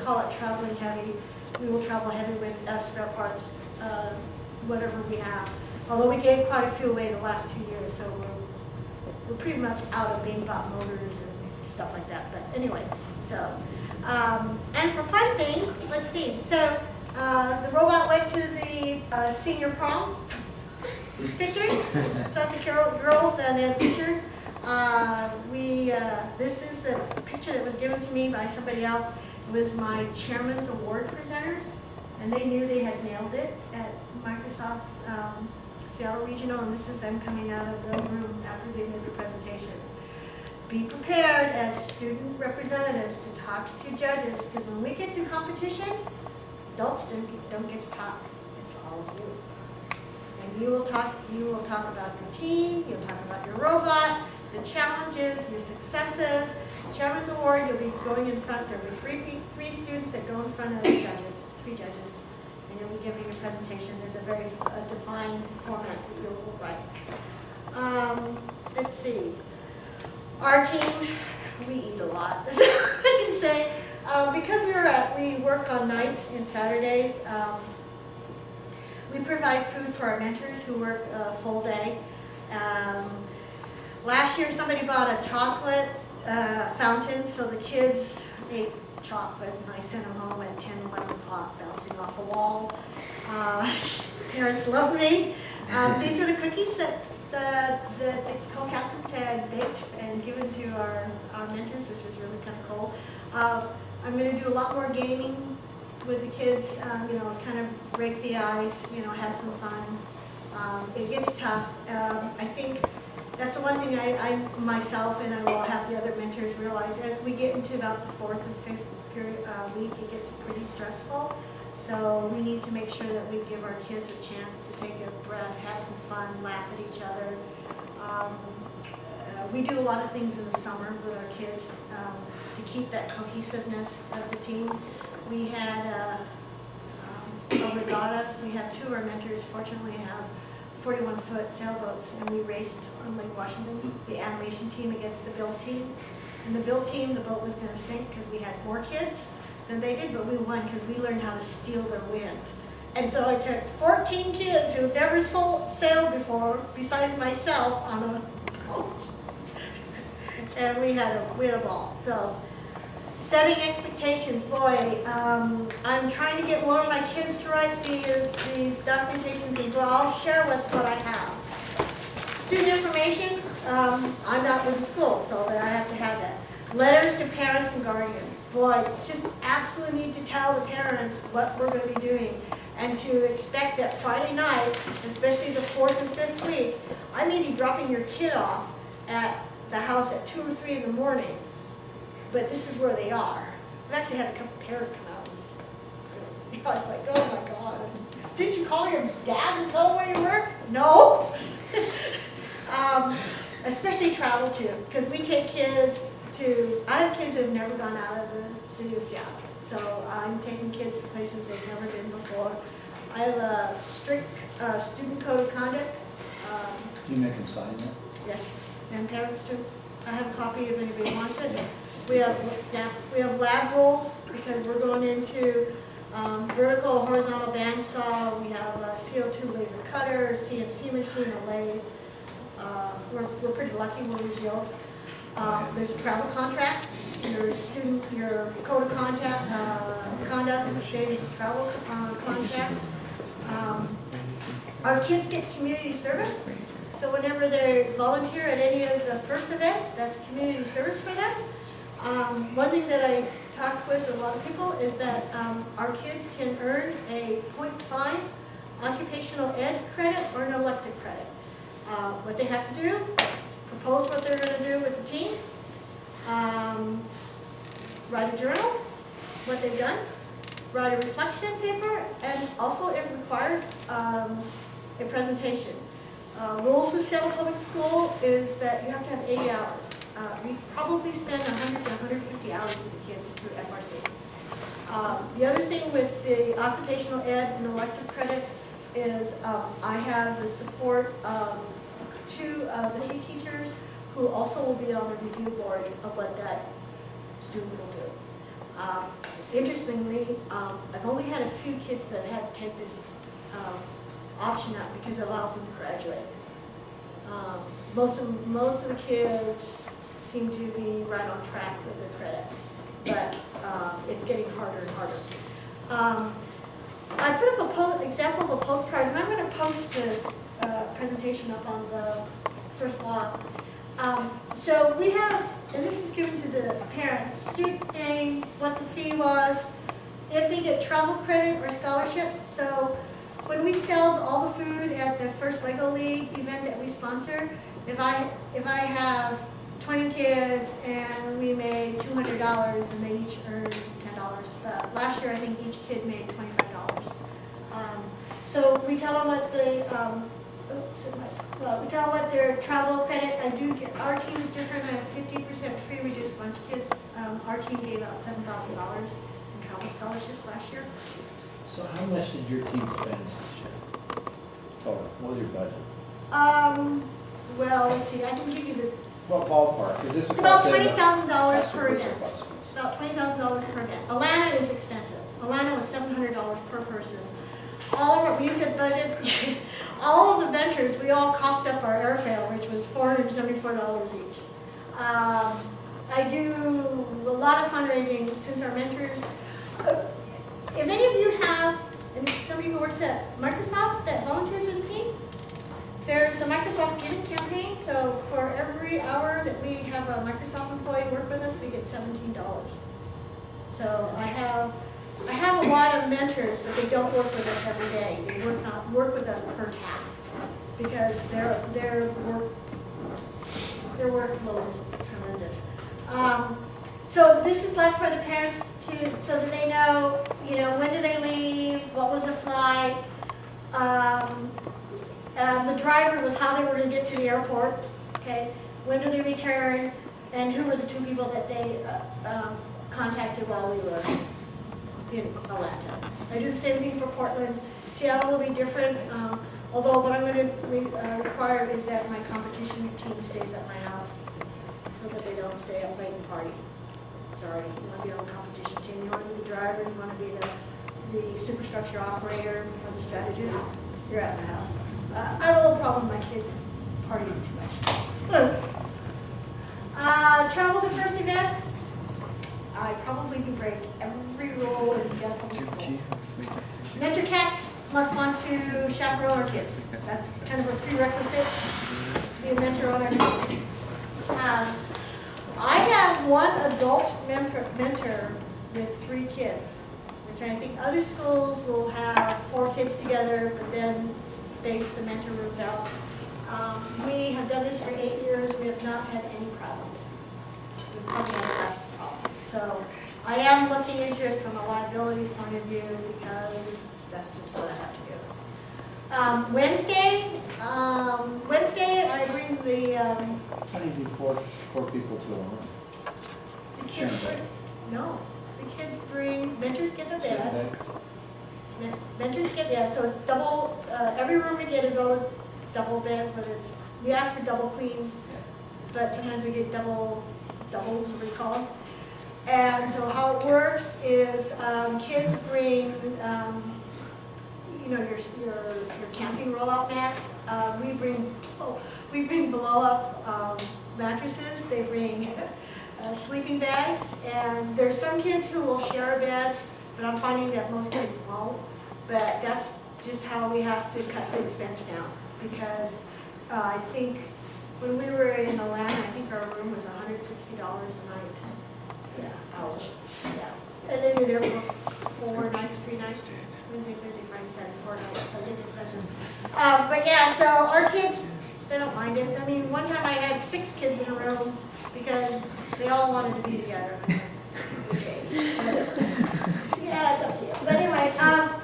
call it traveling heavy. We will travel heavy with spare parts, whatever we have. Although we gave quite a few away the last 2 years, so we're pretty much out of main bot motors and stuff like that. But anyway, so, and for fun things, let's see. So the robot went to the senior prom pictures. So that's the girls and then pictures. This is the picture that was given to me by somebody else. It was my chairman's award presenters, and they knew they had nailed it at Microsoft Seattle Regional, and this is them coming out of the room after they made the presentation. Be prepared as student representatives to talk to judges, because when we get to competition, adults don't get to talk. It's all of you. And you will talk about your team, you'll talk about your robot, the challenges, your successes. Chairman's Award, you'll be going in front. There'll be three students that go in front of the judges, 3 judges, and you'll be giving a presentation. There's a very defined format that you'll write. Let's see. Our team, we eat a lot. That's all I can say. Because we work on nights and Saturdays, we provide food for our mentors who work a full day. Last year, somebody bought a chocolate fountain, so the kids ate chocolate, and I sent them home at 10, 11 o'clock, bouncing off a wall. Parents love me. These are the cookies that the co-captains had baked and given to our mentors, which was really kind of cool. I'm going to do a lot more gaming with the kids, kind of break the ice, have some fun. It gets tough. I think that's the one thing I myself and I will have the other mentors realize as we get into about the 4th and 5th period, week, it gets pretty stressful. So we need to make sure that we give our kids a chance to take a breath, have some fun, laugh at each other. We do a lot of things in the summer with our kids to keep that cohesiveness of the team. We had a regatta. We have 2 of our mentors, fortunately, have 41-foot sailboats, and we raced on Lake Washington, the animation team against the build team. And the build team, the boat was going to sink because we had more kids than they did, but we won because we learned how to steal their wind. And so I took 14 kids who had never sailed before, besides myself, on a boat. And we had a ball. So, setting expectations, boy, I'm trying to get more of my kids to write these documentations as well. I'll share what I have. Student information, I'm not with the school, so I have to have that. Letters to parents and guardians. Boy, just absolutely need to tell the parents what we're going to be doing, and to expect that Friday night, especially the 4th and 5th week, I may be dropping your kid off at the house at 2 or 3 in the morning, but this is where they are. I've actually had a couple parents come out. And I was like, oh my God. Did you call your dad and tell him where you were? No. Especially travel too, because we take kids to, I have kids who have never gone out of the city of Seattle. So I'm taking kids to places they've never been before. I have a strict student code of conduct. Do you make them sign that? Yes, and parents too. I have a copy if anybody wants it. We have lab rules because we're going into vertical, horizontal bandsaw. We have a CO2 laser cutter, CNC machine, a lathe. We're pretty lucky where we go. There's a travel contract. Your code of conduct is the same as a travel contract. Our kids get community service. So whenever they volunteer at any of the first events, that's community service for them. One thing that I talked with a lot of people is that our kids can earn a 0.5 occupational ed credit or an elective credit. What they have to do, propose what they're going to do with the team, write a journal, what they've done, write a reflection paper, and also it required a presentation. Rules with Seattle Public School is that you have to have 80 hours. We probably spend 100 to 150 hours with the kids through FRC. The other thing with the occupational ed and elective credit is I have the support of 2 of the teachers who also will be on the review board of what that student will do. Interestingly, I've only had a few kids that had to take this option up because it allows them to graduate. Most of the kids seem to be right on track with their credits, but it's getting harder and harder. I put up an example of a postcard, and I'm going to post this presentation up on the first log. So we have, and this is given to the parents, student name, what the fee was, if they get travel credit or scholarships. So when we sell all the food at the first Lego League event that we sponsor, if I have 20 kids and we made $200 and they each earned $10. Last year I think each kid made $25. So we tell them what we tell them what their travel credit. Our team is different. I have 50% free reduced lunch kits. Our team gave out $7,000 in travel scholarships last year. So how much did your team spend this year? Total, what was your budget? Well, let's see, I can give you the, What ballpark? Is this it's about $20,000 That's per what event. it's It's about $20,000 per event. Atlanta is expensive. Atlanta was $700 per person. All of our, we said budget, all of the vendors, we all coughed up our airfare, which was $474 each. I do a lot of fundraising since our mentors. If any of you have, and somebody who works at Microsoft that volunteers with the team, there's the Microsoft Giving campaign. So for every hour that we have a Microsoft employee work with us, we get $17. So I have a lot of mentors, but they don't work with us every day. They work with us per task because their workload is tremendous. So this is left for the parents so that they know, when do they leave, what was the flight. The driver was how they were going to get to the airport. Okay, when do they return, and who were the two people that they contacted while we were in Atlanta. I do the same thing for Portland. Seattle will be different, although what I'm going to require is that my competition team stays at my house so that they don't stay up late and party. Sorry, you want to be on the competition team, you want to be the driver, you want to be the superstructure operator or the strategist, you're at my house. I have a little problem with my kids partying too much. Travel to first events. I probably do break every rule in Seattle Public Schools. Mentor cats must want to chaperone our kids. That's kind of a prerequisite to be a mentor on our team. I have one adult mentor with 3 kids, which I think other schools will have 4 kids together, but then space the mentor rooms out. We have done this for 8 years. We have not had any problems. We've probably had less problems. So I am looking into it from a liability point of view because that's just what I have to do. Wednesday I bring the How do you do four people to a room? the kids bring, no, the kids bring, mentors get a bed. Mentors get, so it's double, every room we get is always double beds, but we ask for double queens, but sometimes we get doubles, what we call them. And so how it works is kids bring, your camping roll-out mats. We bring blow-up mattresses. They bring sleeping bags, and there's some kids who will share a bed, but I'm finding that most kids won't. But that's just how we have to cut the expense down, because I think when we were in Atlanta, I think our room was $160 a night. Yeah, ouch. Yeah. And then you're there for 4 nights, 3 nights. Wednesday, Thursday, Friday, Saturday, 4 nights, so it's expensive. But yeah, so our kids, they don't mind it. I mean, one time I had 6 kids in a room because they all wanted to be together. Okay, whatever.